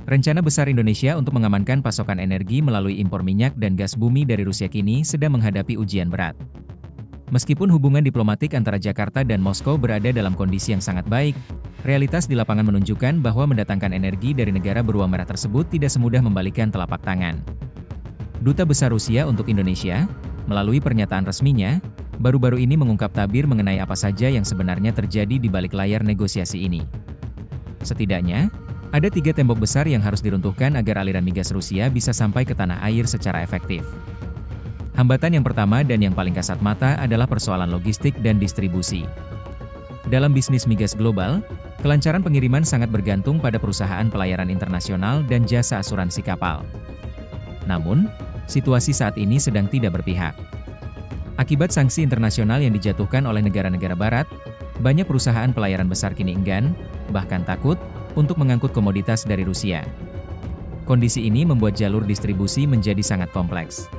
Rencana besar Indonesia untuk mengamankan pasokan energi melalui impor minyak dan gas bumi dari Rusia kini sedang menghadapi ujian berat. Meskipun hubungan diplomatik antara Jakarta dan Moskow berada dalam kondisi yang sangat baik, realitas di lapangan menunjukkan bahwa mendatangkan energi dari negara beruang merah tersebut tidak semudah membalikan telapak tangan. Duta Besar Rusia untuk Indonesia, melalui pernyataan resminya, baru-baru ini mengungkap tabir mengenai apa saja yang sebenarnya terjadi di balik layar negosiasi ini. Setidaknya, ada 3 tembok besar yang harus diruntuhkan agar aliran migas Rusia bisa sampai ke tanah air secara efektif. Hambatan yang pertama dan yang paling kasat mata adalah persoalan logistik dan distribusi. Dalam bisnis migas global, kelancaran pengiriman sangat bergantung pada perusahaan pelayaran internasional dan jasa asuransi kapal. Namun, situasi saat ini sedang tidak berpihak. Akibat sanksi internasional yang dijatuhkan oleh negara-negara barat, banyak perusahaan pelayaran besar kini enggan, bahkan takut, untuk mengangkut komoditas dari Rusia. Kondisi ini membuat jalur distribusi menjadi sangat kompleks.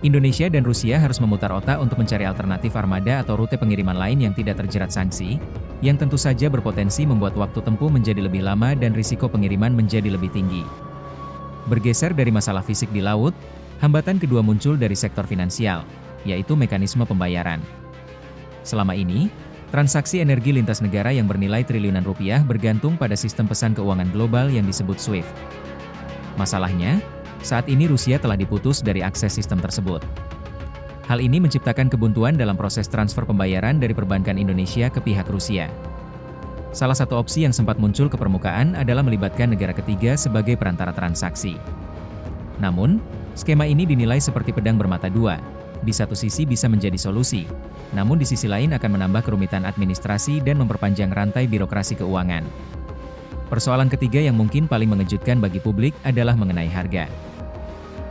Indonesia dan Rusia harus memutar otak untuk mencari alternatif armada atau rute pengiriman lain yang tidak terjerat sanksi, yang tentu saja berpotensi membuat waktu tempuh menjadi lebih lama dan risiko pengiriman menjadi lebih tinggi. Bergeser dari masalah fisik di laut, hambatan kedua muncul dari sektor finansial, yaitu mekanisme pembayaran. Selama ini, transaksi energi lintas negara yang bernilai triliunan rupiah bergantung pada sistem pesan keuangan global yang disebut SWIFT. Masalahnya, saat ini Rusia telah diputus dari akses sistem tersebut. Hal ini menciptakan kebuntuan dalam proses transfer pembayaran dari perbankan Indonesia ke pihak Rusia. Salah satu opsi yang sempat muncul ke permukaan adalah melibatkan negara ketiga sebagai perantara transaksi. Namun, skema ini dinilai seperti pedang bermata dua. Di satu sisi bisa menjadi solusi, namun di sisi lain akan menambah kerumitan administrasi dan memperpanjang rantai birokrasi keuangan. Persoalan ketiga yang mungkin paling mengejutkan bagi publik adalah mengenai harga.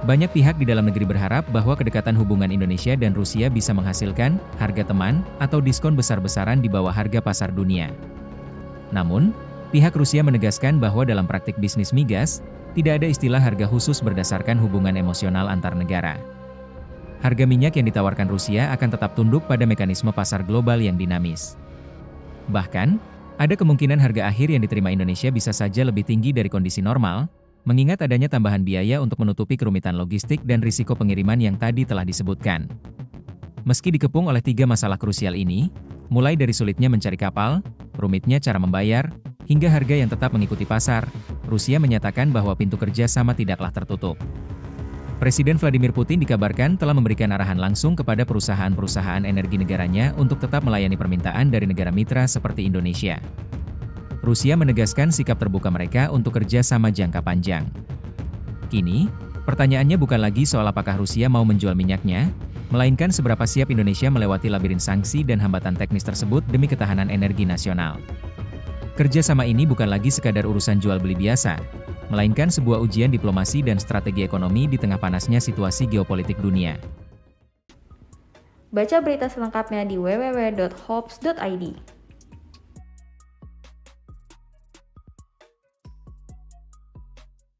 Banyak pihak di dalam negeri berharap bahwa kedekatan hubungan Indonesia dan Rusia bisa menghasilkan harga teman atau diskon besar-besaran di bawah harga pasar dunia. Namun, pihak Rusia menegaskan bahwa dalam praktik bisnis migas, tidak ada istilah harga khusus berdasarkan hubungan emosional antar negara. Harga minyak yang ditawarkan Rusia akan tetap tunduk pada mekanisme pasar global yang dinamis. Bahkan, ada kemungkinan harga akhir yang diterima Indonesia bisa saja lebih tinggi dari kondisi normal, mengingat adanya tambahan biaya untuk menutupi kerumitan logistik dan risiko pengiriman yang tadi telah disebutkan. Meski dikepung oleh 3 masalah krusial ini, mulai dari sulitnya mencari kapal, rumitnya cara membayar, hingga harga yang tetap mengikuti pasar, Rusia menyatakan bahwa pintu kerja sama tidaklah tertutup. Presiden Vladimir Putin dikabarkan telah memberikan arahan langsung kepada perusahaan-perusahaan energi negaranya untuk tetap melayani permintaan dari negara mitra seperti Indonesia. Rusia menegaskan sikap terbuka mereka untuk kerja sama jangka panjang. Kini, pertanyaannya bukan lagi soal apakah Rusia mau menjual minyaknya, melainkan seberapa siap Indonesia melewati labirin sanksi dan hambatan teknis tersebut demi ketahanan energi nasional. Kerja sama ini bukan lagi sekadar urusan jual beli biasa, melainkan sebuah ujian diplomasi dan strategi ekonomi di tengah panasnya situasi geopolitik dunia. Baca berita selengkapnya di www.hops.id.